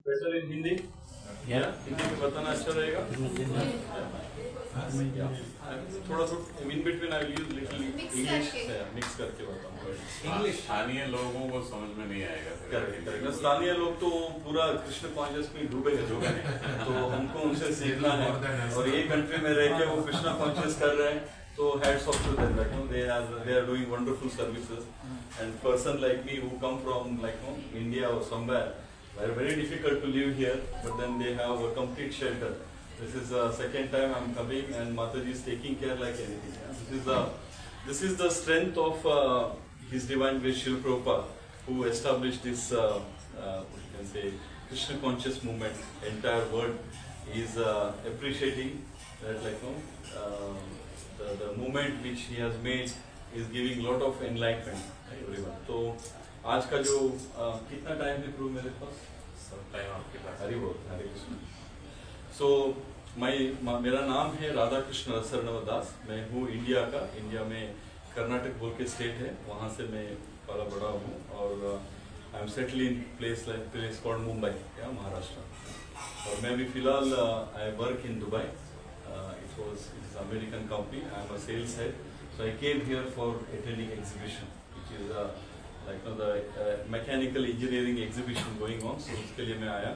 Better in Hindi या हिंदी में बताना अच्छा रहेगा। थोड़ा सा in between I will use little English mix करके बताऊंगा। इंग्लिश स्थानीय लोगों को समझ में नहीं आएगा। करेक्ट। स्थानीय लोग तो पूरा कृष्ण कॉन्शियस में डूबे हैं जो है, तो हमको उनसे सीखना है। और ये कंट्री में रह के वो कृष्ण कॉन्शियस कर रहे हैं, तो hats off to them. Like, they are doing wonderful services. And person like me who come from India or somewhere, are very difficult to live here, but then they have a complete shelter. This is the second time I'm coming, and Mataji is taking care like anything. Yeah? This is the strength of His Divine Grace Srila Prabhupada, who established this you can say Krishna conscious movement. Entire world is appreciating that the movement which he has made is giving lot of enlightenment everyone. तो आज का जो कितना time है प्रभु मेरे पास? सब time आपके पास। हरि बोल, हरे कृष्ण। So मेरा नाम है राधा कृष्ण रसर्णव दास। मैं हूँ इंडिया का। इंडिया में कर्नाटक बोल के स्टेट है, वहाँ से मैं पला बड़ा हूँ। और I am settle in place called Mumbai, Maharashtra. और मैं भी फिलहाल I work in Dubai. It's an American company. I am a sales head, so I came here for attending exhibition, which is the mechanical engineering exhibition going on. So उसके लिए मैं आया,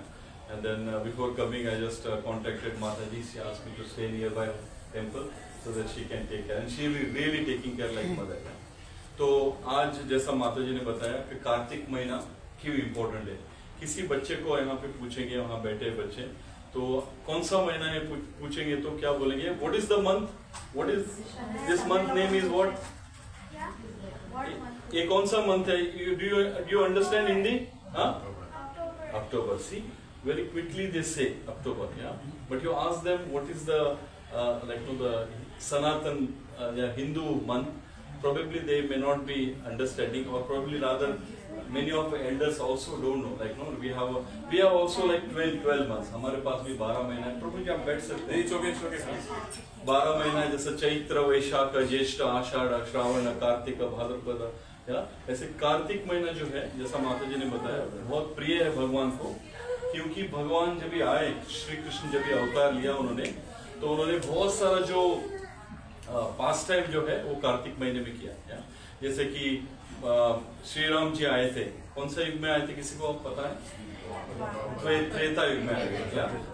and then before coming, I just contacted Mataji. She asked me to stay nearby temple so that she can take care, and she really taking care like mother. तो आज जैसा माताजी ने बताया कि कार्तिक महीना क्यों इम्पोर्टेंट है, किसी बच्चे को यहाँ पे पूछेंगे, वहाँ बैठे बच्चे तो कौन सा महीना है पूछेंगे तो क्या बोलेंगे? What is the month? What is this month name is what? ये कौन सा मंथ है? Do you understand Hindi? हाँ, अक्टूबर। सी वेरी क्विकली दे से अक्टूबर, या but you ask them what is the Sanatan Hindu month, probably they may not be understanding, or probably rather many of the elders also don't know. We have also 12 months. हमारे पास भी 12 महीना है। प्रभु जी आप बैठ सकते हैं। 12 महीना है, जैसे चैत्र, वैशाख, ज्येष्ठ, आषाढ़, श्रावण, कार्तिक, भाद्रपद। या ऐसे कार्तिक महीना जो है, जैसा माता जी ने बताया, बहुत प्रिय है भगवान को, क्योंकि भगवान जब आए, श्री कृष्ण जब अवतार लिया उन्होंने, तो उन्होंने बहुत सारा जो पास्ट टाइम जो है वो कार्तिक महीने में किया। जैसे कि श्री राम जी आए थे, कौन सा युग में आए थे किसी को पता है? त्रेता युग में आए थे।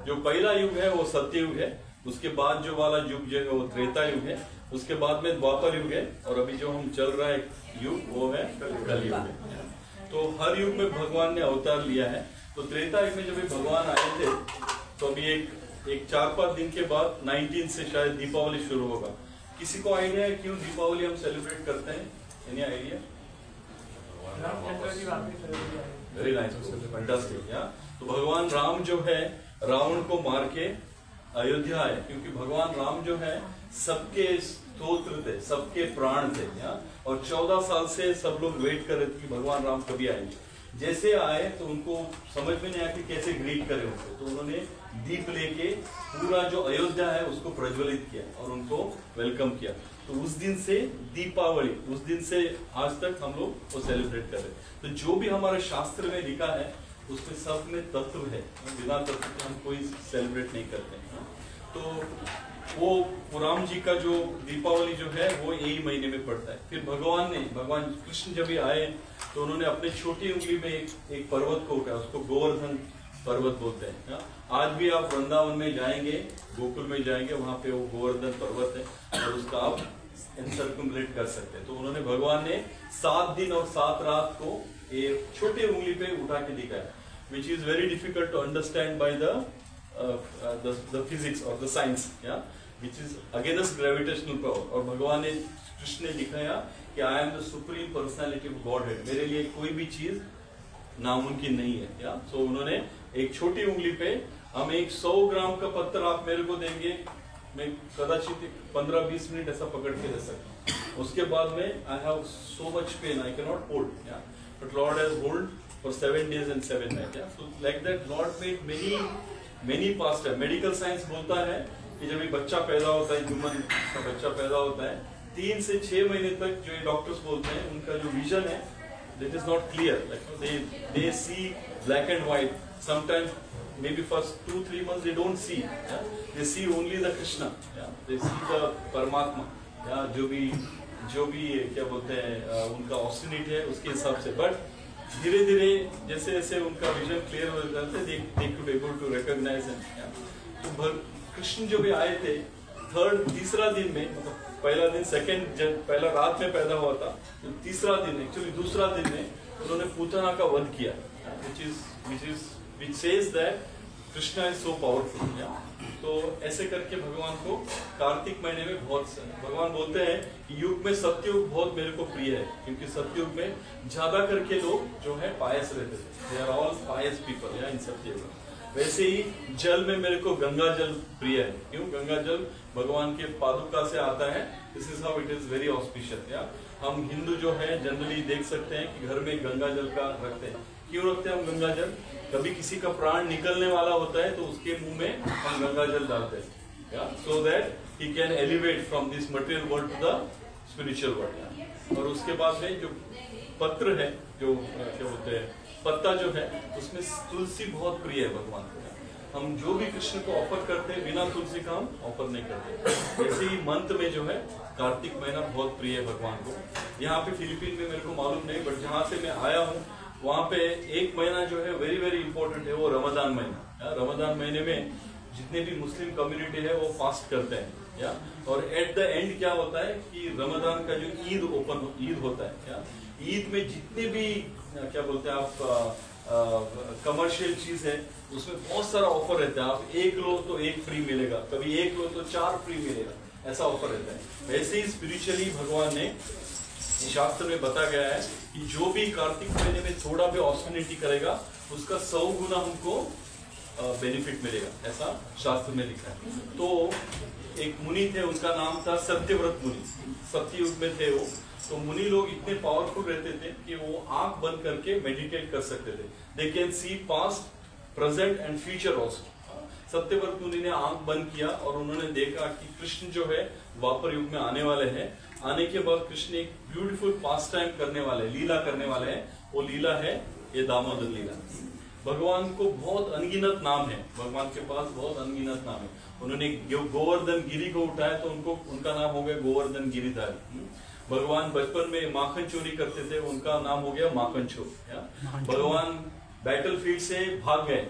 जो पहला युग है वो सत्ययुग है, उसके बाद जो वाला युग जो है वो त्रेता युग है, उसके बाद में द्वापर युग है, और अभी जो हम चल रहा है युग वो है कलयुग है। तो हर युग में भगवान ने अवतार लिया है। तो त्रेता युग में जब भगवान आए थे, तो अभी एक 4-5 दिन के बाद 19 से शायद दीपावली शुरू होगा। किसी को आइडिया है क्यों दीपावली हम सेलिब्रेट करते हैं? Any idea? Very nice, fantastic. तो भगवान राम जो है रावण को मार के अयोध्या आए, क्योंकि भगवान राम जो है सबके स्तोत्र थे, सबके प्राण थे। और 14 साल से सब लोग वेट कर रहे थे कि भगवान राम कभी आएंगे। जैसे आए तो उनको समझ में नहीं आया कि कैसे ग्रीट करें उनको, तो उन्होंने दीप लेके पूरा जो अयोध्या है उसको प्रज्वलित किया और उनको वेलकम किया। तो उस दिन से दीपावली, उस दिन से आज तक हम लोग वो सेलिब्रेट कर रहे हैं। तो जो भी हमारे शास्त्र में लिखा है उसमें सब में तत्व है, बिना तत्व के हम कोई सेलिब्रेट नहीं करते हैं। तो वो राम जी का जो दीपावली जो है वो यही महीने में पड़ता है। फिर भगवान कृष्ण जब आए तो उन्होंने अपने छोटी उंगली में एक पर्वत को उठाया, उसको गोवर्धन पर्वत बोलते हैं। आज भी आप वृंदावन में जाएंगे, गोकुल में जाएंगे, वहां पे वो गोवर्धन पर्वत है और उसका आप सर्कुम्युलेट कर सकते हैं। तो उन्होंने भगवान ने 7 दिन और 7 रात को एक छोटी उंगली पे उठा के दिखाया, which is very difficult to understand by the physics और the science, which is against gravitational power. और भगवान ने कृष्ण ने दिखाया कि I am the supreme personality of Godhead, मेरे लिए कोई भी चीज नामुमकिन नहीं है। सो उन्होंने एक छोटी उंगली पे हम 100 ग्राम का पत्थर आप मेरे को देंगे, मैं कदाचित 15-20 मिनट ऐसा पकड़ के रह सकता हूँ। उसके बाद में I have so much pain I can not hold, but Lord has hold for 7 days and 7 nights। So like that Lord made many past time. Medical science बोलता है कि जब एक बच्चा पैदा होता है, ह्यूमन का बच्चा पैदा होता है, 3 से 6 महीने तक जो डॉक्टर्स बोलते हैं उनका जो विजन है that is not clear, like they see black and white, sometimes maybe first 2-3 months they don't see, yeah? They see only the Krishna, yeah? They see the Paramatma, yeah? जो भी क्या बोलते हैं उनका ऑब्स्टिनेट है उसके हिसाब से, बट धीरे धीरे जैसे जैसे उनका विजन क्लियर हो जाता है they could able to recognize it, yeah? तो कृष्ण जो भी आए थे तीसरा दिन में, मतलब पहला दिन पहला रात में पैदा हुआ था, तो तीसरा दिन एक्चुअली दूसरा दिन में उन्होंने पूतना का वध किया, which says that Krishna is so powerful, तो ऐसे करके भगवान को कार्तिक महीने में भगवान बोलते हैं कि युग में सत्युग बहुत मेरे को प्रिय है, क्योंकि सत्युग में ज्यादा करके लोग जो है पायस रहते थे, they are all pious people, या इन सत्युग। वैसे ही जल में मेरे को गंगा जल प्रिय है, क्यों? गंगा जल भगवान के पादुका से आता है, this is how it is very auspicious, या हम हिंदू जो है जनरली देख सकते हैं कि घर में गंगा जल का रखते हैं। क्यों रखते हैं हम गंगा जल? कभी किसी का प्राण निकलने वाला होता है तो उसके मुंह में हम गंगा जल डालते हैं, so that he can elevate from this material world to the spiritual world. और उसके बाद में जो पत्र है, जो क्या बोलते हैं पत्ता जो है, उसमें तुलसी बहुत प्रिय है भगवान को। हम जो भी कृष्ण को ऑफर करते हैं बिना तुलसी का हम ऑफर नहीं करते। ऐसे ही मंथ में जो है कार्तिक महीना बहुत प्रिय है भगवान को। यहाँ पे फिलीपीन में मेरे को मालूम नहीं, बट जहाँ से मैं आया हूँ वहाँ पे एक महीना जो है वेरी वेरी इंपॉर्टेंट है, वो रमजान महीना। रमजान महीने में जितने भी मुस्लिम कम्युनिटी है वो फास्ट करते हैं, या और एट द एंड क्या होता है कि रमजान का जो ईद होता है, या ईद में जितने भी क्या बोलते हैं आप कमर्शियल चीज है उसमें बहुत सारा ऑफर रहता है। आप एक लो तो एक फ्री मिलेगा, कभी एक लो तो 4 फ्री मिलेगा, ऐसा ऑफर रहता है। वैसे ही स्पिरिचुअली भगवान ने शास्त्र में बता गया है कि जो भी कार्तिक महीने में थोड़ा भी ऑस्टिनिटी करेगा उसका 100 गुना हमको बेनिफिट मिलेगा, ऐसा शास्त्र में लिखा है। तो एक मुनि थे, उनका नाम था सत्यव्रत मुनि, सत्ययुग में थे वो। तो मुनि लोग इतने पावरफुल रहते थे कि वो आंख बंद करके मेडिटेट कर सकते थे। They can see past, present and future also. Satyavrat मुनि ने आंख बंद किया और उन्होंने देखा कि कृष्ण जो है द्वापर युग में आने वाले हैं। आने के बाद कृष्ण एक ब्यूटीफुल पास टाइम करने वाले, लीला करने वाले हैं। वो लीला है ये दामोदर लीला। भगवान को बहुत अनगिनत नाम है, भगवान के पास बहुत अनगिनत नाम है। उन्होंने गोवर्धन गिरी को उठाया तो उनका नाम हो गया गोवर्धन गिरिधारी। भगवान बचपन में माखन चोरी करते थे, उनका नाम हो गया माखन चोर। भगवान बैटलफील्ड से भाग गए,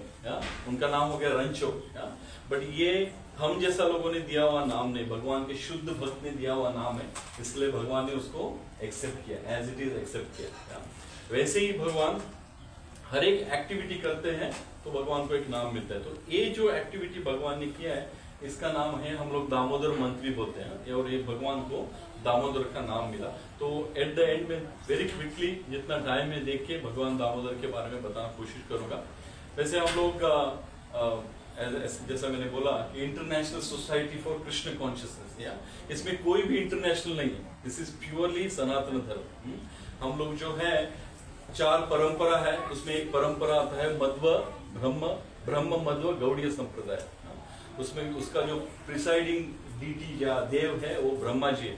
उनका नाम हो गया रणछोड़। बट ये हम जैसा लोगों ने दिया हुआ नाम नहीं, भगवान के शुद्ध भक्त ने दिया हुआ नाम है, इसलिए भगवान ने उसको एक्सेप्ट किया, एज इट इज एक्सेप्ट किया। वैसे ही भगवान हर एक एक्टिविटी करते हैं तो भगवान को एक नाम मिलता है। तो ये जो एक्टिविटी भगवान ने किया है इसका नाम है, हम लोग दामोदर मंत्री बोलते हैं, और ये भगवान को दामोदर का नाम मिला। तो एट द एंड में वेरी क्विकली जितना टाइम में देख के भगवान दामोदर के बारे में बताना कोशिश करूंगा। वैसे हम लोग जैसा मैंने बोला कि international society for Krishna consciousness, या इसमें कोई भी इंटरनेशनल नहीं है, दिस इज प्योरली सनातन धर्म। हम लोग जो है 4 परंपरा है, उसमें एक परंपरा आता है मध्व ब्रह्म मध्व गौड़ीय संप्रदाय। उसमें उसका जो प्रिसाइडिंग डीटी या देव है वो ब्रह्मा जी है।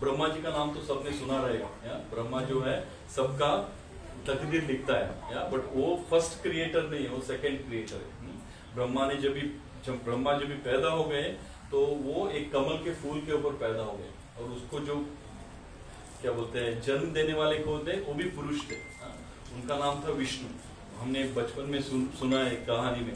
ब्रह्मा जी का नाम तो सबने सुना रहेगा। ब्रह्मा जो है सबका तकदीर लिखता है, बट वो फर्स्ट क्रिएटर नहीं है, वो सेकंड क्रिएटर है। ब्रह्मा ने जब ब्रह्मा जब भी पैदा हो गए तो वो एक कमल के फूल के ऊपर पैदा हो गए, और उसको जो क्या बोलते हैं जन्म देने वाले को होते वो भी पुरुष थे। उनका नाम था विष्णु। हमने बचपन में सुना है कहानी में,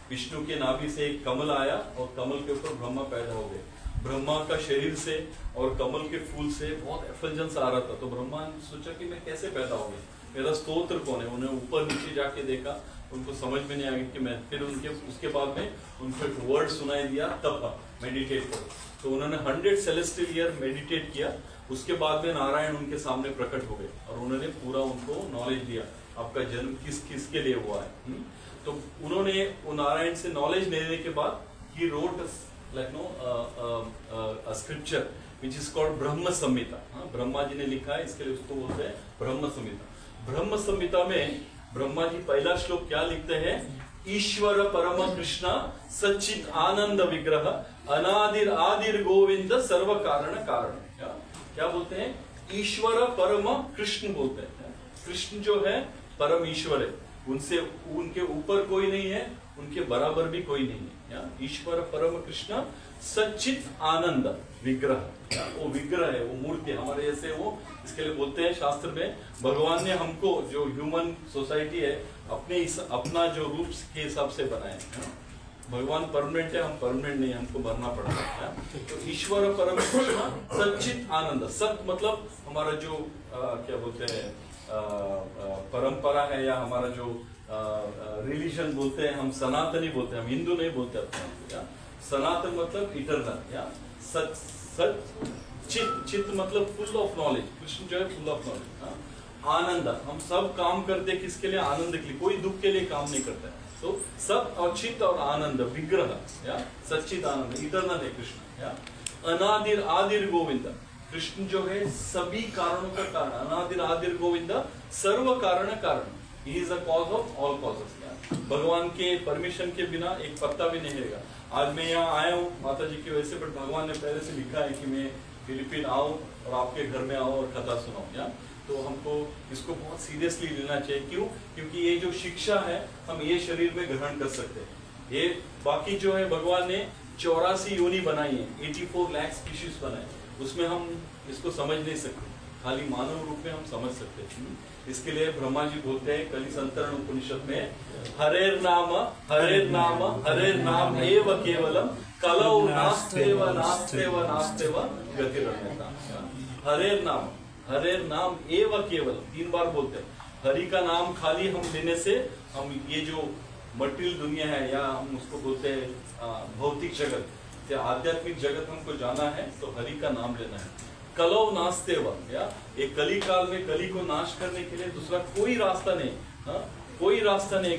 विष्णु के नाभि से एक कमल आया और कमल के ऊपर ब्रह्मा पैदा हो गए। ब्रह्मा का शरीर से और कमल के फूल से बहुत एफल्जेंस आ रहा था, तो ब्रह्मा ने सोचा कि मैं कैसे पैदा हो गया, मेरा स्तोत्र कौन है। उन्हें ऊपर नीचे जाके देखा, उनको समझ में नहीं आ गया कि मैं, फिर उसके बाद में उनको एक वर्ड सुनाई दिया, तप, मेडिटेट करो। तो उन्होंने 100 सेलेस्टियल ईयर मेडिटेट किया। उसके बाद में नारायण उनके सामने प्रकट हो गए और उन्होंने पूरा उनको नॉलेज दिया, आपका जन्म किसके लिए हुआ है। तो उन्होंने वो नारायण से नॉलेज लेने के बाद he wrote scripture which is called ब्रह्म संहिता। ब्रह्मा जी ने लिखा है, इसके लिए उसको बोलते हैं ब्रह्म संहिता। ब्रह्म संहिता में ब्रह्मा जी पहला श्लोक क्या लिखते हैं? ईश्वर परम कृष्ण सच्चिद आनंद विग्रह अनादिर आदिर गोविंद सर्व कारण कारण। क्या बोलते हैं? ईश्वर परम कृष्ण बोलते हैं। कृष्ण जो है परम ईश्वर है, उनसे उनके ऊपर कोई नहीं है, उनके बराबर भी कोई नहीं है। ईश्वर परम कृष्ण सच्चित आनंद विग्रह, वो विग्रह है, वो मूर्ति हमारे जैसे, वो इसके लिए बोलते हैं शास्त्र में भगवान ने हमको जो ह्यूमन सोसाइटी है अपना जो रूप के हिसाब से बनाए। भगवान परमानेंट है, हम परमानेंट नहीं, हमको भरना पड़ता है। तो ईश्वर परम कृष्ण सच्चित आनंद, सत मतलब हमारा जो क्या बोलते हैं परंपरा है, या हमारा जो रिलीजन बोलते हैं, हम सनातनी बोलते हैं, हम हिंदू नहीं बोलते अपने। सनातन मतलब इटरनल, या सच सच चित, चित मतलब फुल ऑफ नॉलेज, कृष्ण जो है फुल ऑफ नॉलेज। आनंद, हम सब काम करते हैं किसके लिए? आनंद के लिए, कोई दुख के लिए काम नहीं करता है। तो सत और चित और आनंद विग्रह, या सच्चित आनंद, इटरनल है कृष्ण। या अनादिर आदिर गोविंद, कृष्ण जो है सभी कारणों का कारण, अनादिर आदिर गोविंद सर्व कारण कारण, he is the cause of all causes. भगवान के परमिशन के बिना एक पत्ता भी नहीं रहेगा। आज मैं यहाँ आया हूँ माता जी की वजह से, बट भगवान ने पहले से लिखा है कि मैं फिलीपीन आऊँ और आपके घर में आऊँ और कथा सुनाऊँ। या तो हमको इसको बहुत सीरियसली लेना चाहिए। क्यों? क्योंकि ये जो शिक्षा है हम ये शरीर में ग्रहण कर सकते हैं। ये बाकी जो है भगवान ने 84 योनि बनाई है, 84 लाख स्पीशीज बनाए, उसमें हम इसको समझ नहीं सकते, खाली मानव रूप में हम समझ सकते हैं। इसके लिए ब्रह्मा जी बोलते हैं कलि संतरण उपनिषद में, हरेर नाम एव केवलम कलौ नास्तेव नास्तेव नास्तेव गतिरन्यता। हरेर नाम एव केवल 3 बार बोलते हैं। हरि का नाम खाली हम लेने से हम ये जो मटेरियल दुनिया है, या हम उसको बोलते हैं भौतिक जगत या आध्यात्मिक जगत हमको जाना है, तो हरि का नाम लेना है। कलौ नास्तेव, या एक कली काल में कली को नाश करने के लिए दूसरा कोई रास्ता नहीं, कोई रास्ता नहीं,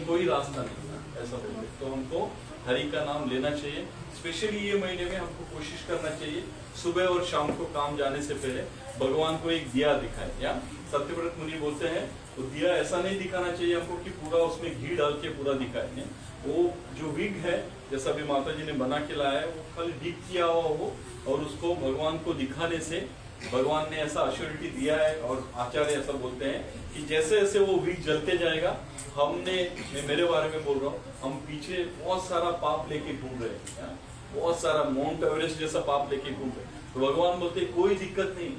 ऐसा बोलते। तो हमको हरि का नाम लेना चाहिए। स्पेशली ये महीने में हमको कोशिश करना चाहिए सुबह और शाम को काम जाने से पहले भगवान को एक दिया दिखाए। या सत्यव्रत मुनि बोलते हैं तो दिया ऐसा नहीं दिखाना चाहिए हमको कि पूरा उसमें घी डाल के पूरा दिखाए। वो जो विग है, जैसा भी माता जी ने बना के लाया है, वो खाली विग किया हुआ हो, और उसको भगवान को दिखाने से भगवान ने ऐसा अश्योरिटी दिया है, और आचार्य ऐसा बोलते हैं कि जैसे जैसे वो विग जलते जाएगा, मैं मेरे बारे में बोल रहा हूँ, हम पीछे बहुत सारा पाप लेके घूम रहे हैं, बहुत सारा माउंट एवरेस्ट जैसा पाप लेके घूम रहे हैं। तो भगवान बोलते कोई दिक्कत नहीं,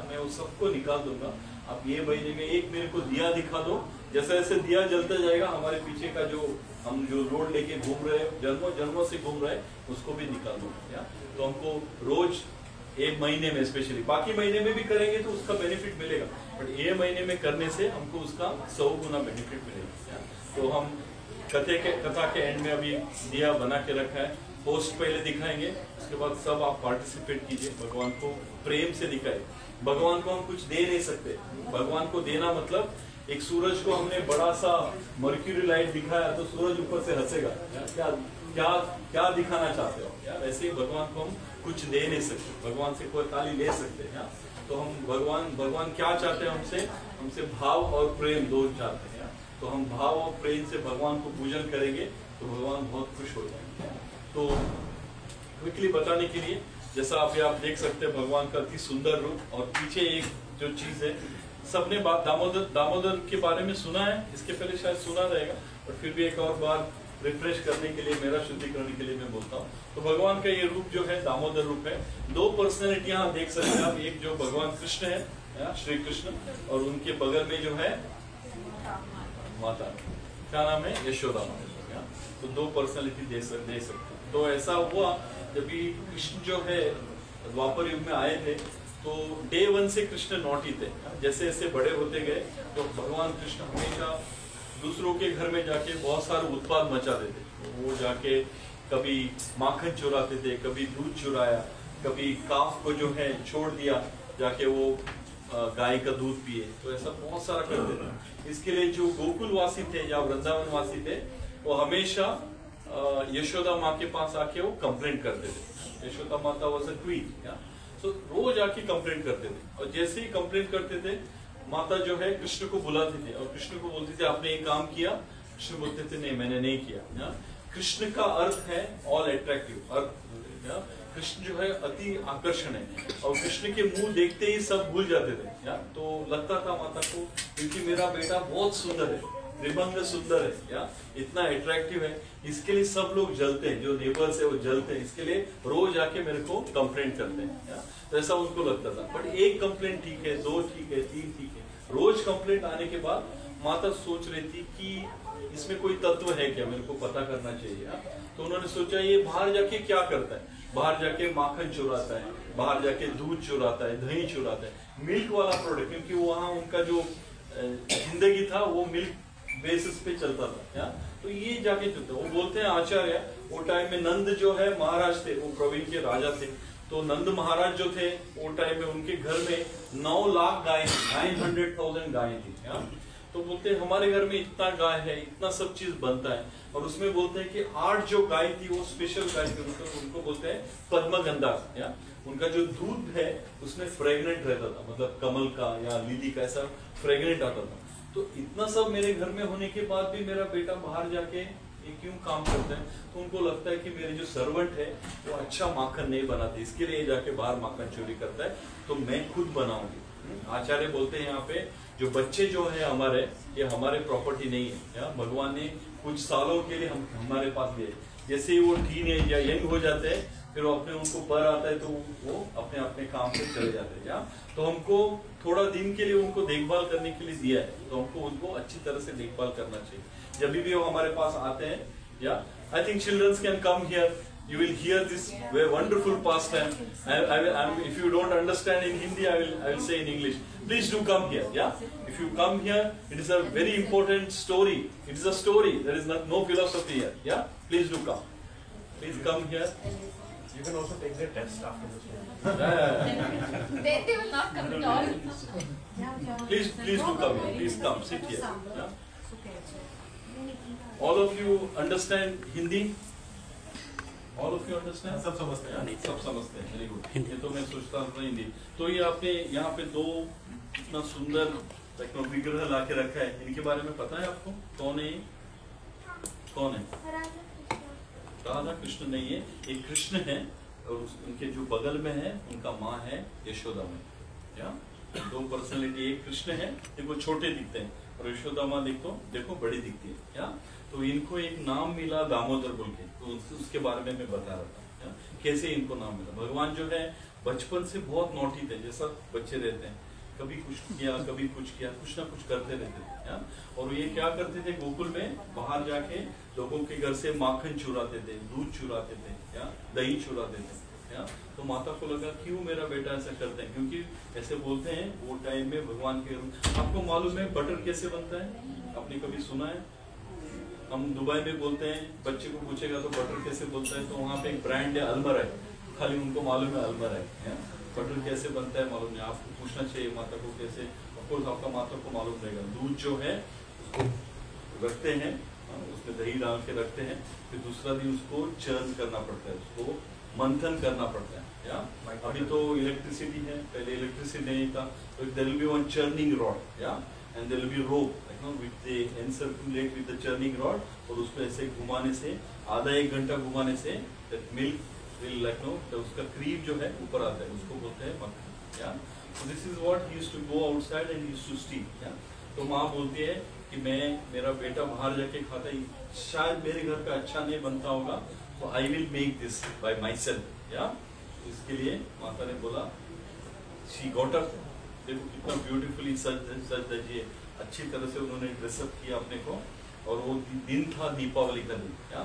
मैं उस सबको निकाल दूंगा। आप ये महीने में एक मेरे को दिया दिखा दो, जैसे जैसे दिया जलता जाएगा हमारे पीछे का हम जो रोड लेके घूम रहे हैं, जन्मों से घूम रहे हैं, उसको भी निकाल दूंगा। तो हमको रोज एक महीने में, स्पेशली बाकी महीने में भी करेंगे तो उसका बेनिफिट मिलेगा, बट ये महीने में करने से हमको उसका 100 गुना बेनिफिट मिलेगा। तो हम कथा के एंड में अभी दिया बना के रखा है, पोस्ट पहले दिखाएंगे, उसके बाद सब आप पार्टिसिपेट कीजिए, भगवान को प्रेम से दिखाए। भगवान को हम कुछ दे नहीं सकते। भगवान को देना मतलब, एक सूरज को हमने बड़ा सा मर्क्यूरी लाइट दिखाया तो सूरज ऊपर से हंसेगा, क्या क्या क्या दिखाना चाहते हो? यार ऐसे ही भगवान को हम कुछ दे नहीं सकते, भगवान से कोई ताली ले सकते हैं। तो हम भगवान क्या चाहते हैं हमसे भाव और प्रेम दो चाहते हैं। तो हम भाव और प्रेम से भगवान को पूजन करेंगे तो भगवान बहुत खुश हो जाएंगे। तो क्विकली बताने के लिए, जैसा आप देख सकते हैं भगवान का अति सुंदर रूप, और पीछे एक जो चीज है, सबने दामोदर के बारे में सुना है, इसके पहले शायद सुना रहेगा, और फिर भी एक और बार रिफ्रेश करने के लिए, मेरा शुद्धिकरण के लिए मैं बोलता हूँ। तो भगवान का ये रूप जो है दामोदर रूप है। 2 पर्सनैलिटी यहाँ देख सकते हैं आप, एक जो भगवान कृष्ण है, श्री कृष्ण, और उनके बगल में जो है माता, क्या नाम है? यशोदा माता। तो 2 पर्सनैलिटी दे सकते हैं। तो ऐसा हुआ जब भी कृष्ण जो है द्वापर युग में आए थे, तो डे 1 से कृष्ण नॉटी थे। जैसे जैसे बड़े होते गए तो भगवान कृष्ण हमेशा दूसरों के घर में जाके बहुत सारे उत्पाद मचाते थे। वो जाके कभी माखन चुराते थे, कभी दूध चुराया, कभी काफ को जो है छोड़ दिया, जाके वो गाय का दूध पिए। तो ऐसा बहुत सारा करते थे। इसके लिए जो गोकुलवासी थे या वृंदावन वासी थे, वो हमेशा यशोदा माँ के पास आके वो कंप्लेंट करते थे। यशोदा माता वाज अ क्वीन, तो रोज आके कंप्लेंट करते थे, और जैसे ही कंप्लेंट करते थे, माता जो है कृष्ण को बुलाती थी और कृष्ण को बोलती थी आपने ये काम किया। कृष्ण बोलते थे नहीं, मैंने नहीं किया। कृष्ण का अर्थ है ऑल अट्रैक्टिव, अर्थ कृष्ण जो है अति आकर्षण है, और कृष्ण के मुंह देखते ही सब भूल जाते थे। तो लगता था माता को, क्योंकि मेरा बेटा बहुत सुंदर है, त्रिभंग सुंदर है, या इतना अट्रैक्टिव है, इसके लिए सब लोग जलते हैं, जो नेबर्स है वो जलते हैं, इसके लिए रोज आके मेरे को कंप्लेंट करते हैं, या तो ऐसा उनको लगता था। बट एक कंप्लेंट ठीक है, 2 ठीक है, 3 ठीक है, रोज कंप्लेंट आने के बाद माता सोच रही थी कि इसमें कोई तत्व है क्या, मेरे को पता करना चाहिए, या? तो उन्होंने सोचा ये बाहर जाके क्या करता है, बाहर जाके माखन चुराता है, बाहर जाके दूध चुराता है, दही चुराता है, मिल्क वाला प्रोडक्ट, क्योंकि वहाँ उनका जो जिंदगी था वो मिल्क बेसिस पे चलता था, या? तो ये जाके चलता। वो बोलते हैं आचार्य, वो टाइम में नंद जो है महाराज थे, वो प्रवीण के राजा थे, तो नंद महाराज जो थे वो टाइम में उनके घर में 9 लाख गाय, 900,000 गाय थी, या? तो बोलते हैं हमारे घर में इतना गाय है, इतना सब चीज बनता है, और उसमें बोलते हैं कि 8 जो गाय थी वो स्पेशल गाय थी, उनको बोलते हैं पद्मगंधा, या? उनका जो दूध है उसमें फ्रेग्रेंट रहता था, मतलब कमल का या लिली का ऐसा फ्रेग्रेंट आता था। तो इतना सब मेरे घर में होने के बाद भी मेरा बेटा बाहर जाके ये क्यों काम करता है, तो उनको लगता है कि मेरे जो सर्वेंट है वो अच्छा माखन नहीं बनाते, इसके लिए जाके बाहर माखन चोरी करता है, तो मैं खुद बनाऊंगी। आचार्य बोलते हैं यहाँ पे जो बच्चे जो है हमारे, ये हमारे प्रॉपर्टी नहीं है, या? भगवान ने कुछ सालों के लिए हमारे पास दिए, जैसे ही वो टीनेज या यंग हो जाते हैं फिर वो अपने उनको पर आता है तो वो अपने अपने काम पे चले जाते हैं, या? तो हमको थोड़ा दिन के लिए उनको देखभाल करने के लिए दिया है, तो हमको उनको अच्छी तरह से देखभाल करना चाहिए जब भी वो हमारे पास आते हैं, या? I think childrens can come here, you will hear this very wonderful pastime. If you don't understand in Hindi, I will say in English. Please do come here. Yeah, if you come here, it is a very important story. It is a story. There is no philosophy here. Yeah, please do come. Please come here. You can also take the test after this one. They will not come at all. Please do come here. Please come, sit here. Yeah? All of you understand Hindi? All of you understand? सब समझते हैं। सब समझते हैं, very good. ये तो मैं सोचता था हिंदी। तो ये आपने यहाँ पे 2 इतना सुंदर विग्रह ला के रखा है, इनके बारे में पता है आपको? कौन है? कौन है? राधा कृष्ण नहीं है, एक कृष्ण है, और उनके जो बगल में है उनका माँ है यशोदा में, या? 2 पर्सनैलिटी, एक कृष्ण है, देखो छोटे दिखते हैं, और यशोदा माँ देखो बड़ी दिखती है, या? तो इनको एक नाम मिला दामोदर बोल के, तो उसके बारे में मैं बता रहा था, या? कैसे इनको नाम मिला। भगवान जो है बचपन से बहुत नौटी थे, जैसा बच्चे रहते हैं, कभी कुछ किया कभी कुछ किया, कुछ ना कुछ करते रहते थे, या? और ये क्या करते थे, गोकुल में बाहर जाके लोगों के घर से माखन चुराते थे, दूध चुराते थे, या दही चुराते थे, या? तो माता को लगा क्यों मेरा बेटा ऐसा करता है, क्योंकि ऐसे बोलते हैं वो टाइम में भगवान के, आपको मालूम है बटर कैसे बनता है? आपने कभी सुना है? हम दुबई में बोलते हैं, बच्चे को पूछेगा तो बटर कैसे बोलता है, तो वहाँ पे एक ब्रांड है अल्मर है, खाली उनको मालूम है अल्मर है? बटर कैसे बनता है मालूम नहीं, आपको पूछना चाहिए माता को कैसे, ऑफकोर्स आपका माता को मालूम रहेगा। दूध जो है उसको रखते हैं, उसमें दही डाल के रखते हैं, फिर दूसरा दिन उसको चर्न करना पड़ता है, उसको मंथन करना पड़ता है, या? अभी तो इलेक्ट्रिसिटी है, पहले इलेक्ट्रिसिटी नहीं था, तो there will be one churning rod, या? And there will be rope with the encirculate with the churning rod, और उसको ऐसे घुमाने से, आधा 1 घंटा घुमाने से that milk will तो उसका क्रीम जो है ऊपर आता है, उसको बोलते हैं मक्खन, या? So this is what he used to go outside and he used to steal, या? तो माँ बोलती है कि मेरा बेटा बाहर जाके खाता है, शायद मेरे घर पे अच्छा नहीं बनता होगा, तो I will make this by myself, या? इसके लिए माता ने बोला, she got up, देखो कितना ब्यूटीफुली सज धजिए, अच्छी तरह से उन्होंने ड्रेसअप किया अपने को, और वो दिन था दीपावली का दिन, या?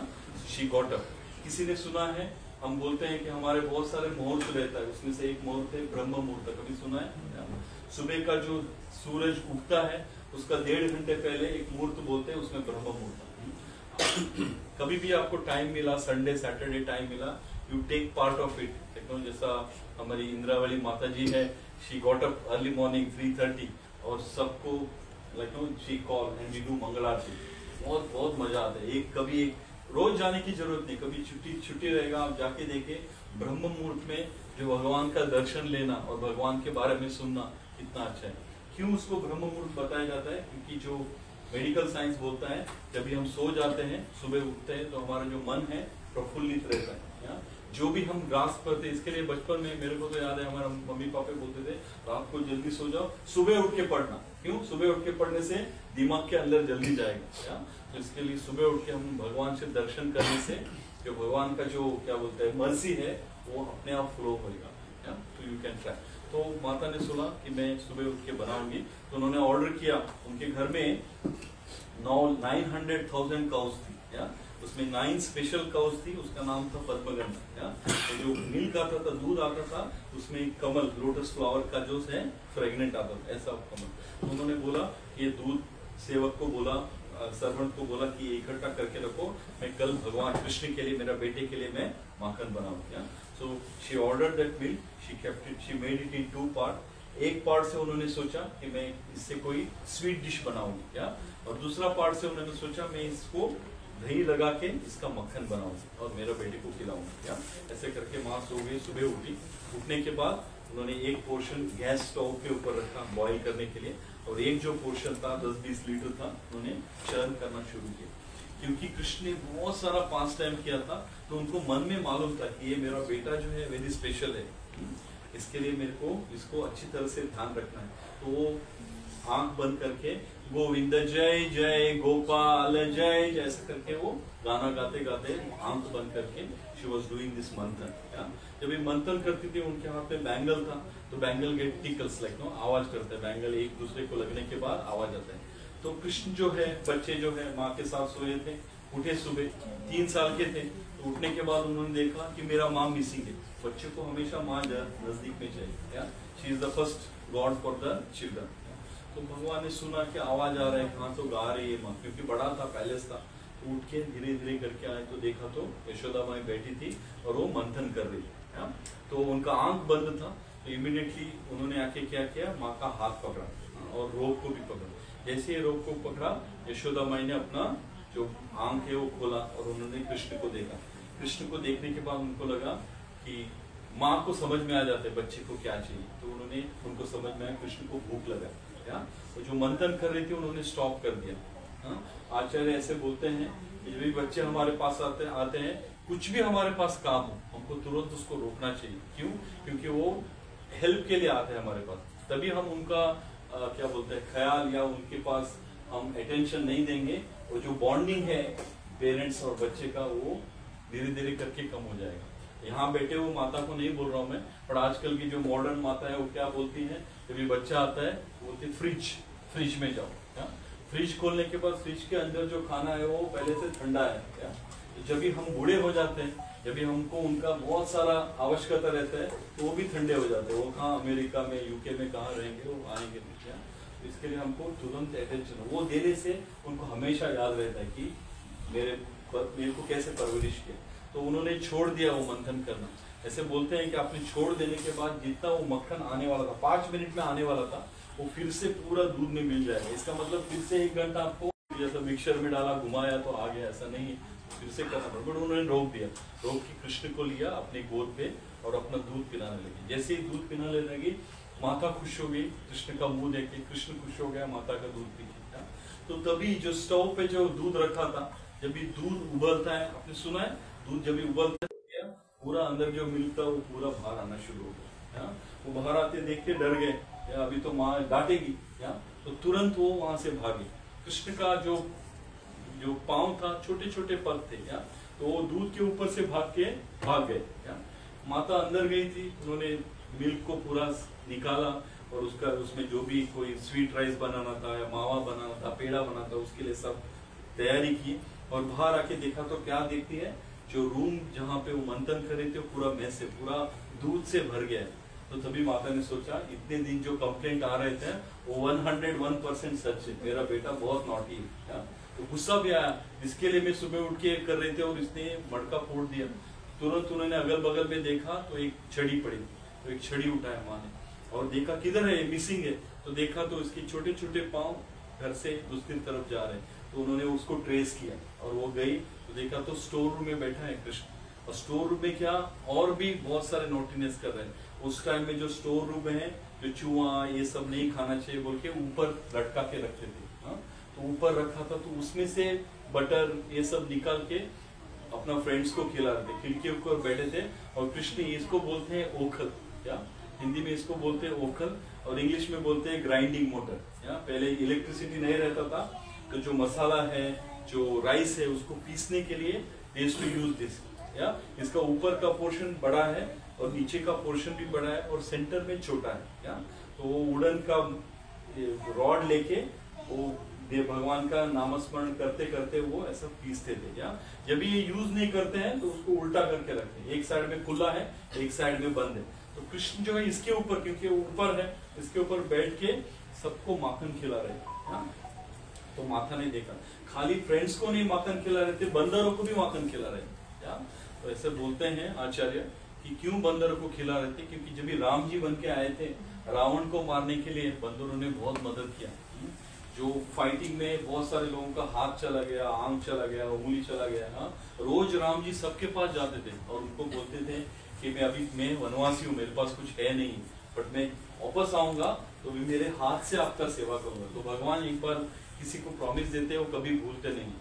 She got up. किसी ने सुना है, हम बोलते हैं कि हमारे बहुत सारे मुहूर्त रहता है, उसमें से एक मुहूर्त है ब्रह्म मुहूर्त, कभी सुना है? सुबह का जो सूरज उगता है उसका 1.5 घंटे पहले एक मुहूर्त बोलते हैं, उसमें ब्रह्म मुहूर्त। कभी भी आपको टाइम मिला, संडे सैटरडे टाइम मिला, you take part of it. जैसा हमारी इंद्रावली माता जी है, she got up early morning 3:30, और सबको she call and we do मंगल आरती, बहुत मजा आता है। कभी रोज जाने की जरूरत नहीं, कभी छुट्टी रहेगा, आप जाके देखे ब्रह्म मुहूर्त में जो भगवान का दर्शन लेना और भगवान के बारे में सुनना कितना अच्छा है। क्यों उसको ब्रह्म मुहूर्त बताया जाता है? क्योंकि जो मेडिकल साइंस बोलता है, जब भी हम सो जाते हैं, सुबह उठते हैं, तो हमारा जो मन है प्रफुल्लित रहता है, जो भी हम ग्रास पर थे, इसके लिए बचपन में मेरे को तो याद है हमारे मम्मी पापा बोलते थे रात को जल्दी सो जाओ, सुबह उठ के पढ़ना। क्यों? सुबह उठ के पढ़ने से दिमाग के अंदर जल्दी जाएगा। तो इसके लिए सुबह उठ के हम भगवान से दर्शन करने से जो भगवान का जो क्या बोलते हैं मर्जी है वो अपने आप फ्लो होगा। तो यू कैन ट्राई। तो माता ने सुना कि मैं सुबह उठ के बनाऊंगी, तो उन्होंने ऑर्डर किया। उनके घर में 900,000 काउस थी, उसमें 9 स्पेशल काउस थी। उसका नाम था पद्मगंधा। तो जो मिल्क आता था, दूध आता था, उसमें एक कमल, लोटस फ्लावर का जो है फ्रेगनेंट आता था, ऐसा कमल। तो उन्होंने बोला ये दूध, सेवक को बोला, सर्वेंट को बोला कि ये इकट्ठा करके रखो, मैं कल भगवान कृष्ण के लिए, मेरा बेटे के लिए मैं माखन बनाऊंगा। So she ordered that milk, she kept it, she made it in 2 part. एक पार्ट से उन्होंने सोचा कि मैं इससे कोई स्वीट डिश बनाऊंगी, और दूसरा पार्ट से उन्होंने सोचा मैं इसको दही लगा के इसका मक्खन बनाऊंगी और मेरे बेटे को खिलाऊंगी। ऐसे करके माँ सो गई, सुबह उठी। उठने के बाद उन्होंने एक पोर्शन गैस स्टोव के ऊपर रखा बॉईल करने के लिए, और एक जो पोर्शन था 10-20 लीटर था, उन्होंने चर्न करना शुरू किया। क्योंकि कृष्ण ने बहुत सारा पास टाइम किया था, तो उनको मन में मालूम था कि ये मेरा बेटा जो है वेरी स्पेशल है, इसके लिए मेरे को इसको अच्छी तरह से ध्यान रखना है। तो वो आंख बंद करके गोविंद जय जय गोपाल जय जय ऐसे करके वो गाना गाते गाते आंख बंद करके शी वॉज डूइंग दिस मंथन। जब ये मंथन करती थी, उनके हाथ में बैंगल था, तो bangle get tickles like no, आवाज करते हैं, बैंगल एक दूसरे को लगने के बाद आवाज आता है। तो कृष्ण जो है, बच्चे जो है माँ के साथ सोए थे, उठे सुबह, 3 साल के थे। तो उठने के बाद उन्होंने देखा कि मेरा माँ मिसिंग है। बच्चे को हमेशा माँ नजदीक में चाहिए। She is the first God for the children. तो भगवान ने सुना कि आवाज आ रहा है, कहाँ, तो गा रही है माँ, क्योंकि बड़ा था, पैलेस था। तो उठ के धीरे धीरे करके आए, तो देखा तो यशोदा माँ बैठी थी और वो मंथन कर रही थी। तो उनका आंख बंद था, तो इमीडिएटली उन्होंने आके क्या किया, माँ का हाथ पकड़ा और रोग को भी पकड़ा। जैसे ही रोग को पकड़ा, यशोदा माँ ने अपना जो आंख है वो खोला और उन्होंने कृष्ण को देखा। कृष्ण को देखने के बाद उनको लगा कि माँ को समझ में आ जाता है बच्चे को क्या चाहिए, तो उन्होंने, उनको समझ में आया कृष्ण को भूख लगा। तो जो मंथन कर रही थी उन्होंने स्टॉप कर दिया। आचार्य ऐसे बोलते हैं कि जब भी बच्चे हमारे पास आते हैं, कुछ भी हमारे पास काम हो, हमको तुरंत उसको रोकना चाहिए। क्यों? क्योंकि वो हेल्प के लिए आते हैं हमारे पास। तभी हम उनका क्या बोलते हैं ख्याल या उनके पास हम अटेंशन नहीं देंगे, और जो बॉन्डिंग है पेरेंट्स और बच्चे का, वो धीरे धीरे करके कम हो जाएगा। यहाँ बैठे हुए माता को नहीं बोल रहा हूँ मैं, पर आजकल की जो मॉडर्न माता है वो क्या बोलती है, जब भी बच्चा आता है बोलती फ्रिज में जाओ। फ्रिज खोलने के बाद फ्रिज के अंदर जो खाना है वो पहले से ठंडा है। तो जब भी हम बूढ़े हो जाते हैं, जब भी हमको उनका बहुत सारा आवश्यकता रहता है, तो वो भी ठंडे हो जाते हैं। वो कहाँ अमेरिका में, यूके में कहाँ रहेंगे, वो आएंगे नहीं। तो इसके लिए हमको तुरंत अटेंशन वो देने से उनको हमेशा याद रहता है कि मेरे को कैसे परवरिश किया। तो उन्होंने छोड़ दिया वो मंथन करना। ऐसे बोलते हैं कि आपने छोड़ देने के बाद जितना वो मक्खन आने वाला था, 5 मिनट में आने वाला था, वो फिर से पूरा दूध में मिल जाएगा। इसका मतलब फिर से 1 घंटा आपको जैसा मिक्सर में डाला, घुमाया तो आ गया, ऐसा नहीं है, फिर से करना पड़ा। बट उन्होंने रोक दिया, रोक के कृष्ण को लिया अपने गोद पे और अपना दूध पिलाने लगी। जैसे ही दूध पिलाने लगी, माता खुश हो गई, कृष्ण का मुंह देख के कृष्ण खुश हो गया, माता का दूध पी लिया। तो तभी जो स्टोव पे जो दूध रखा था, जब भी दूध उबलता है, आपने सुना है, दूध जब भी उबलता है, पूरा अंदर जो मिल्क था वो पूरा बाहर आना शुरू हो गया। वो बाहर आते देख के डर गए, अभी तो माँ डांटेगी, तो तुरंत वो वहां से भागे। कृष्ण का जो पाँव था, छोटे छोटे पग थे, तो वो दूध के ऊपर से भाग गए। माता अंदर गई थी, उन्होंने मिल्क को पूरा निकाला और उसमें जो भी कोई स्वीट राइस बनाना था या मावा बनाना था, पेड़ा बनाना था, उसके लिए सब तैयारी की। और बाहर आके देखा तो क्या देखती है, जो रूम जहाँ पे वो मंथन कर रहे थे पूरा मैस से, पूरा दूध से भर गया है। तो तभी माता ने सोचा, इतने दिन जो कंप्लेंट आ रहे थे वो 101% सच है, मेरा बेटा बहुत नॉटी है। तो गुस्सा भी आया, इसके लिए मैं सुबह उठ के कर रहे थे और इसने मटका फोड़ दिया। तुरंत उन्होंने अगल बगल में देखा तो एक छड़ी पड़ी, तो एक छड़ी उठाया माँ ने और देखा किधर है, मिसिंग है। तो देखा तो इसके छोटे छोटे पाँव घर से दूसरी तरफ जा रहे हैं। तो उन्होंने उसको ट्रेस किया और वो गई तो देखा तो स्टोर रूम में बैठा है कृष्ण। और स्टोर रूम में क्या और भी बहुत सारे नोटिनेस कर रहे हैं। उस टाइम में जो स्टोर रूम है, जो चूहा ये सब नहीं खाना चाहिए बोल के ऊपर लटका के रखते थे। तो ऊपर रखा था, तो उसमें से बटर ये सब निकाल के अपना फ्रेंड्स को खिला रहे थे, खिड़की के ऊपर बैठे थे। और कृष्ण, इसको बोलते हैं ओखल, या हिंदी में इसको बोलते हैं ओखल, और इंग्लिश में बोलते हैं ग्राइंडिंग मोटर। या पहले इलेक्ट्रिसिटी नहीं रहता था, तो जो मसाला है, जो राइस है, उसको पीसने के लिए they used to use this. या इसका ऊपर का पोर्शन बड़ा है और नीचे का पोर्शन भी बड़ा है और सेंटर में छोटा है। या तो वो वुडन का रॉड लेके वो देव भगवान का नामस्मरण करते करते वो ऐसा पीसते थे। या जब ये यूज नहीं करते हैं तो उसको उल्टा करके रखते हैं, एक साइड में खुला है, एक साइड में बंद है। तो कृष्ण जो है इसके ऊपर, क्योंकि ऊपर है, इसके ऊपर बैठ के सबको माखन खिला रहे थे। तो माथा नहीं देखा, खाली फ्रेंड्स को नहीं माखन खिला रहे थे, बंदरों को भी माखन खिला रहे थे। तो ऐसे बोलते हैं आचार्य कि क्यों बंदरों को खिला रहे थे, क्योंकि जब राम जी बन के आए थे रावण को मारने के लिए, बंदरों ने बहुत मदद किया। जो फाइटिंग में बहुत सारे लोगों का हाथ चला गया, आंख चला गया, उंगली चला गया। रोज राम जी सबके पास जाते थे और उनको बोलते थे कि मैं वनवासी हूँ, मेरे पास कुछ है नहीं, बट मैं वापस आऊंगा तो भी मेरे हाथ से आपका सेवा करूंगा। तो भगवान एक बार किसी को प्रॉमिस देते हैं, वो कभी भूलते नहीं।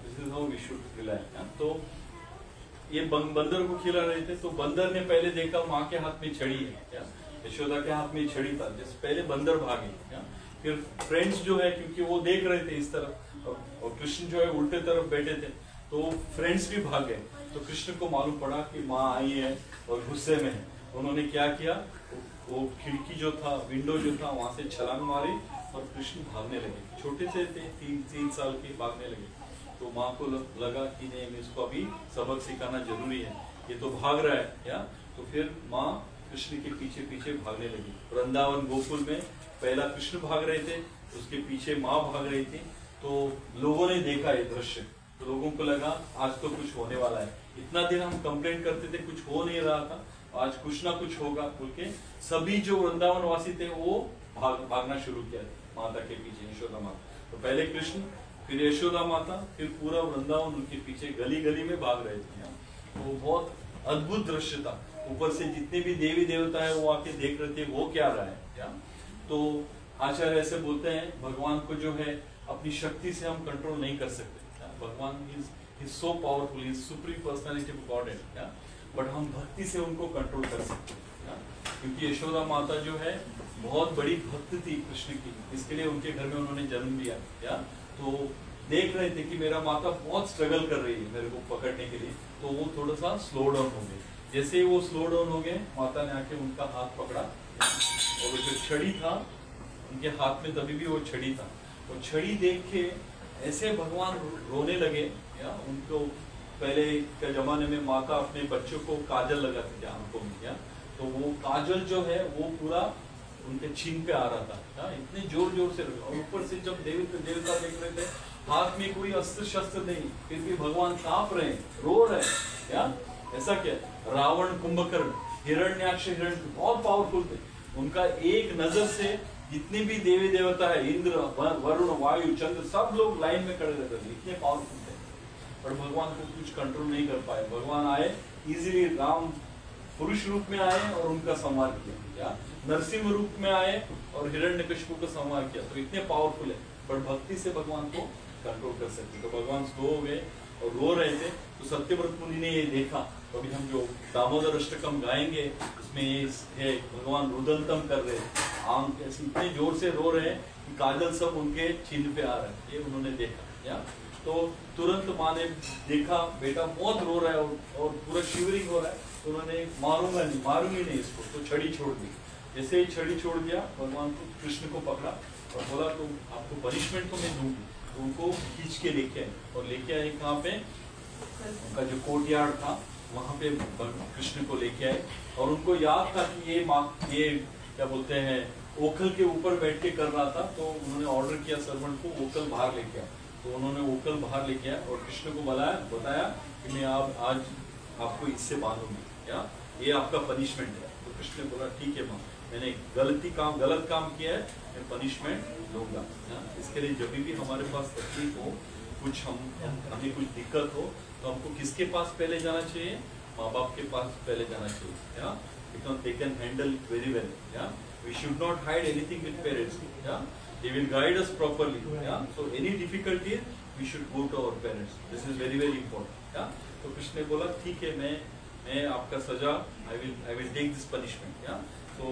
This is how we should rely. तो ये बंदर को खिला रहे थे, तो बंदर ने पहले देखा माँ के हाथ में छड़ी है, यशोदा के हाथ में छड़ी था, जैसे पहले बंदर भागे। फिर फ्रेंड्स जो है, क्योंकि वो देख रहे थे इस तरफ और कृष्ण जो है उल्टे तरफ बैठे थे, तो फ्रेंड्स भी भाग गए। तो कृष्ण को मालूम पड़ा कि माँ आई है और गुस्से में है। उन्होंने क्या किया, वो खिड़की जो था, विंडो जो था, वहां से छलांग मारी और कृष्ण भागने लगे। छोटे से थे, 3 साल के, भागने लगे। तो माँ को लगा कि नहीं, इसको अभी सबक सिखाना जरूरी है, ये तो भाग रहा है। या तो फिर माँ कृष्ण के पीछे पीछे भागने लगी। वृंदावन गोकुल में पहला कृष्ण भाग रहे थे, उसके पीछे माँ भाग रही थी। तो लोगों ने देखा ये दृश्य, तो लोगों को लगा आज तो कुछ होने वाला है। इतना दिन हम कंप्लेंट करते थे, कुछ हो नहीं रहा था, आज कुछ ना कुछ होगा बोल के सभी जो वृंदावन वासी थे वो भागना शुरू किया माता के पीछे, यशोदा माता। तो पहले कृष्ण, फिर यशोदा माता, फिर पूरा वृंदावन उनके पीछे गली गली में भाग रहे थे। तो बहुत अद्भुत दृश्य था। ऊपर से जितने भी देवी देवता है वो आके देख रहे थे वो क्या रहा है। तो आचार्य ऐसे बोलते हैं, भगवान को जो है अपनी शक्ति से हम कंट्रोल नहीं कर सकते। भगवान is so powerful, is supreme personality of God है, बट हम भक्ति से उनको कंट्रोल कर सकते हैं। क्योंकि यशोदा माता जो है बहुत बड़ी भक्त थी कृष्ण की, इसके लिए उनके घर में उन्होंने जन्म लिया। तो देख रहे थे कि मेरा माता बहुत स्ट्रगल कर रही है मेरे को पकड़ने के लिए, तो वो थोड़ा सा स्लो डाउन हो गए। जैसे ही वो स्लो डाउन हो गए, माता ने आके उनका हाथ पकड़ा और जो छड़ी था उनके हाथ में, तभी भी वो छड़ी था। वो छड़ी देख के ऐसे भगवान रोने लगे। उनको पहले के जमाने में माता अपने बच्चों को काजल लगाती थी आंखों में, तो वो काजल जो है वो पूरा उनके छीन पे आ रहा था। इतने जोर जोर से, और ऊपर से जब देवता देख रहे थे, हाथ में कोई अस्त्र शस्त्र नहीं, फिर भी भगवान कांप रहे, रो रहे। ऐसा क्या, रावण, कुंभकर्ण, हिरण्याक्ष, हिरण्य बहुत पावरफुल थे। उनका एक नजर से जितने भी देवी देवता है, इंद्र, वरुण, वायु, चंद्र, सब लोग लाइन में खड़े रहते थे, इतने पावरफुल थे। पर भगवान को कुछ कंट्रोल नहीं कर पाए। भगवान आए इजीली, राम पुरुष रूप में आए और उनका संहार किया, नरसिंह रूप में आए और हिरण्यकशिपु का संहार किया। तो इतने पावरफुल है, पर भक्ति से भगवान को कंट्रोल कर सकते। तो भगवान स्लो हो गए और रो रहे थे। तो सत्यव्रत मुनि ने ये देखा। तो अभी हम जो दामोदर अष्टकम गाएंगे उसमें ये भगवान रुदंतम कर रहे, आम कैसे इतने जोर से रो रहे हैं कि काजल सब उनके चिन्ह पे आ रहा है, ये उन्होंने देखा। तो तुरंत माँ ने देखा बेटा बहुत रो रहा है और पूरा शिवरिंग हो रहा है, तो उन्होंने मारूंगी नहीं इसको, तो छड़ी छोड़ दी। जैसे ही छड़ी छोड़ दिया, भगवान को, कृष्ण को पकड़ा और बोला तो आपको पनिशमेंट तो मैं दूंगी। तो उनको खींच के लेके आए और लेके आए कहाँ पे, उनका जो कोर्टयार्ड था वहां पे कृष्ण को लेके आए। और उनको याद था कि ये क्या बोलते हैं, ओखल के ऊपर बैठ के कर रहा था। तो उन्होंने ऑर्डर किया सर्वेंट को, ओखल बाहर लेके आया। तो उन्होंने ओखल बाहर लेके आया और कृष्ण को बताया कि मैं आज आपको इससे बांधूंगी, ये आपका पनिशमेंट है। तो कृष्ण ने बोला ठीक है माँ, मैंने गलत काम किया है, मैं पनिशमेंट लूंगा। इसके लिए जब भी हमारे पास तकलीफ हो, कुछ हमें कुछ दिक्कत हो, तो हमको किसके पास पहले जाना चाहिए, माँ बाप के पास पहले जाना चाहिए, because they can handle it very well. We should not hide anything with parents. They will guide us properly. So any difficulty, we should go to our parents. This is very very important. Krishna ने बोला ठीक है, मैं आपका सजा I will take this punishment. या तो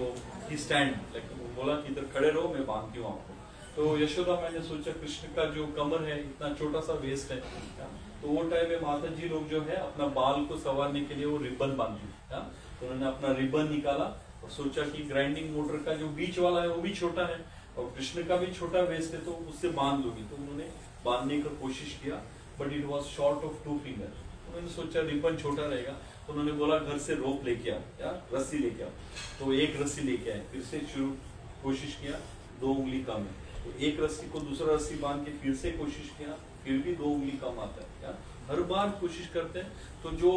ही stand like बोला कि इधर खड़े रहो, मैं बांधती हूँ आपको। तो यशोदा मैंने सोचा कृष्ण का जो कमर है इतना छोटा सा वेस्ट है, तो वो टाइम में माता जी लोग जो है अपना बाल को संवारने के लिए वो रिबन बांधी। तो उन्होंने अपना रिबन निकाला और सोचा कि ग्राइंडिंग मोटर का जो बीच वाला है वो भी छोटा है और कृष्ण का भी छोटा वेस्ट है, तो उससे बांध लूंगी। तो उन्होंने बांधने की कोशिश किया, but it was short of 2 finger. उन्होंने सोचा रिबन छोटा रहेगा, तो उन्होंने बोला घर से रोप लेके आओ या रस्सी लेके आओ। तो एक रस्सी लेके आए, फिर से शुरू कोशिश किया, 2 उंगली कम है। तो एक रस्सी को दूसरा रस्सी बांध के फिर से कोशिश किया, फिर भी 2 उंगली कम आता है। या हर बार कोशिश करते हैं। तो जो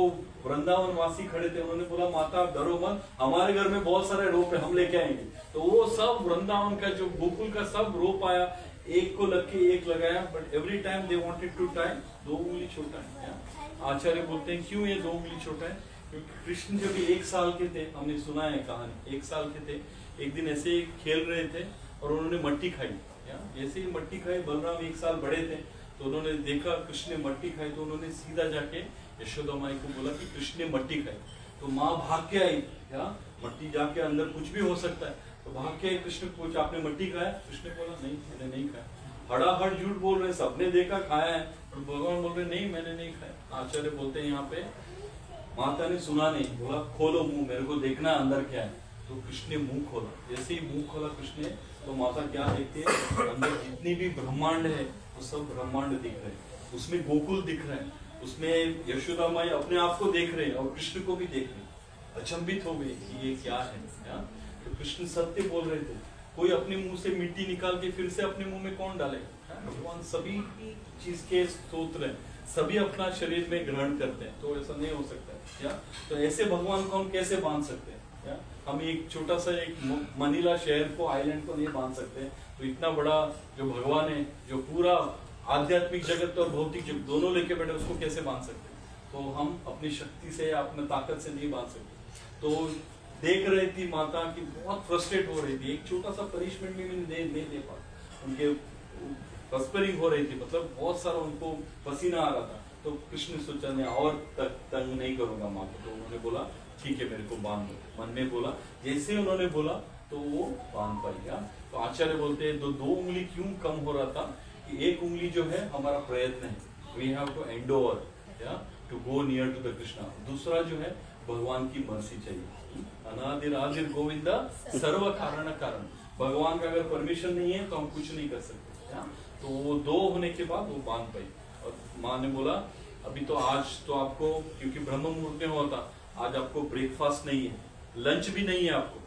वृंदावन वासी खड़े थे उन्होंने बोला माता डरो मत, हमारे घर में बहुत सारे रोप है, हम लेके आएंगे। तो वो सब वृंदावन का जो गोकुल का सब रोप आया, एक को लग के एक लगाया, but every time they wanted to tie 2 उंगली छोटा है। आचार्य बोलते हैं क्यों ये 2 उंगली छोटा है? क्योंकि कृष्ण जब 1 साल के थे, हमने सुना है कहानी, 1 साल के थे, एक दिन ऐसे खेल रहे थे और उन्होंने मट्टी खाई। जैसे ही मट्टी खाई, बलराम 1 साल बड़े थे, तो उन्होंने देखा कृष्ण ने मट्टी खाई, तो उन्होंने सीधा जाके यशोदा माई को बोला कि कृष्ण ने मट्टी खाई। तो माँ भाग के आई, क्या मट्टी जाके अंदर कुछ भी हो सकता है, तो भाग के आई, कृष्ण को पूछा आपने मट्टी खाया? कृष्ण ने बोला नहीं, मैंने नहीं खाया। हड़ाहड़ झूठ बोल रहे, सबने देखा खाया है, और भगवान बोल रहे नहीं मैंने नहीं खाया। आचार्य बोलते हैं यहाँ पे माता ने सुना नहीं, बोला खोलो मुंह, मेरे को देखना अंदर क्या है। तो कृष्ण ने मुंह खोला, जैसे ही मुंह खोला कृष्ण ने, तो माता क्या देखती है, अंदर जितनी भी ब्रह्मांड है वो सब ब्रह्मांड दिख रहे हैं, उसमें गोकुल दिख रहे हैं, उसमें यशोदा माई अपने आप को देख रहे हैं और कृष्ण को भी देख रहे हैं। अचंभित हो गए कि ये क्या है। तो कृष्ण सत्य बोल रहे थे, कोई अपने मुंह से मिट्टी निकाल के फिर से अपने मुंह में कौन डालेगा? भगवान सभी चीज के स्तोत्र हैं, सभी अपना शरीर में ग्रहण करते हैं, तो ऐसा नहीं हो सकता है। क्या तो ऐसे भगवान को हम कैसे बांध सकते हैं? हम एक छोटा सा एक मनीला शहर को, आइलैंड को नहीं बांध सकते, तो इतना बड़ा जो भगवान है, जो पूरा आध्यात्मिक जगत और भौतिक जगत दोनों लेके बैठे, उसको कैसे बांध सकते? तो हम अपनी शक्ति से या अपनी ताकत से नहीं बांध सकते। तो देख रही थी माता की बहुत फ्रस्ट्रेट हो रही थी, एक छोटा सा पनिशमेंट भी नहीं दे पा, उनके प्रस्परिंग हो रही थी, मतलब बहुत सारा उनको पसीना आ रहा था। तो कृष्ण ने सोचा नहीं और तंग नहीं करूंगा माँ को, तो उन्होंने बोला ठीक है मेरे को बांध दो। मन में बोला, जैसे उन्होंने बोला तो वो बांध पाई। तो आचार्य बोलते हैं 2 उंगली क्यों कम हो रहा था कि 1 उंगली जो है हमारा प्रयत्न है, we have to endeavour to go near to the Krishna. दूसरा जो है भगवान की मर्सी चाहिए। अनादिर आदिर गोविंदा सर्व कारण कारण, भगवान का अगर परमिशन नहीं है तो हम कुछ नहीं कर सकते। तो वो 2 होने के बाद वो बांध पाई। और माँ ने बोला अभी तो आज तो आपको, क्योंकि ब्रह्म मुहूर्त में हुआ था, आज आपको ब्रेकफास्ट नहीं है, लंच भी नहीं है, आपको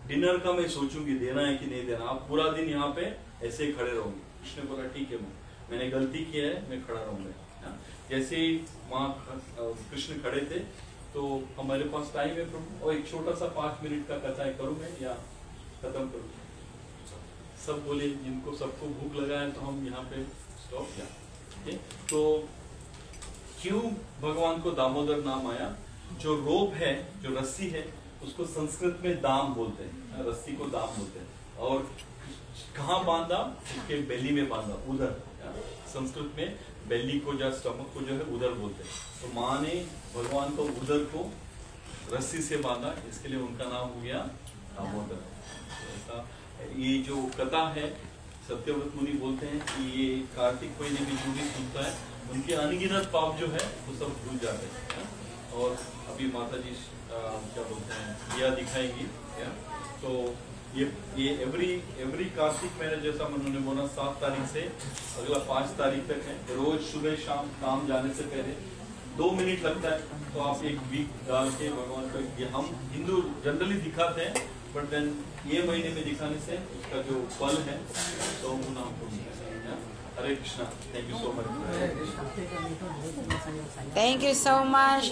डिनर का मैं सोचूंगी देना है कि नहीं देना, आप पूरा दिन यहाँ पे ऐसे ही खड़े रहोगे। कृष्ण ने बोला ठीक है मैंने गलती की है, मैं खड़ा रहूंगा। जैसे ही माँ कृष्ण खड़े थे, तो हमारे पास टाइम है प्रभु, और एक छोटा सा 5 मिनट का कथा है, करूँ मैं या खत्म करूँ? सब बोले, जिनको सबको भूख लगा है तो हम यहाँ पे स्टॉप किया। तो क्यों भगवान को दामोदर नाम आया? जो रोप है, जो रस्सी है, उसको संस्कृत में दाम बोलते हैं, रस्सी को दाम बोलते हैं। और कहाँ बांधा? उसके बेली में बांधा, उधर। संस्कृत में बेली को या स्टमक को जो है उधर बोलते हैं। तो माँ ने भगवान को उधर को रस्सी से बांधा, इसके लिए उनका नाम हो गया दामोदर। ऐसा ये जो कथा है, सत्यव्रत मुनि बोलते हैं कि ये कार्तिक महीने में जो भी सुनता है उनके अनगिनत पाप जो है वो सब भूल जाते हैं। और अभी माता जी क्या बोलते हैं दिया दिखाएंगी। तो ये एवरी कार्तिक महीने, जैसा उन्होंने बोला 7 तारीख से अगला 5 तारीख तक है, रोज सुबह शाम काम जाने से पहले 2 मिनट लगता है, तो आप एक वीक डाल के भगवान को, ये हम हिंदू जनरली दिखाते हैं, बट देन ये महीने में दिखाने से उसका जो फल है तो नाम को मिलता है। Hare Krishna, thank you so much. Thank you so much.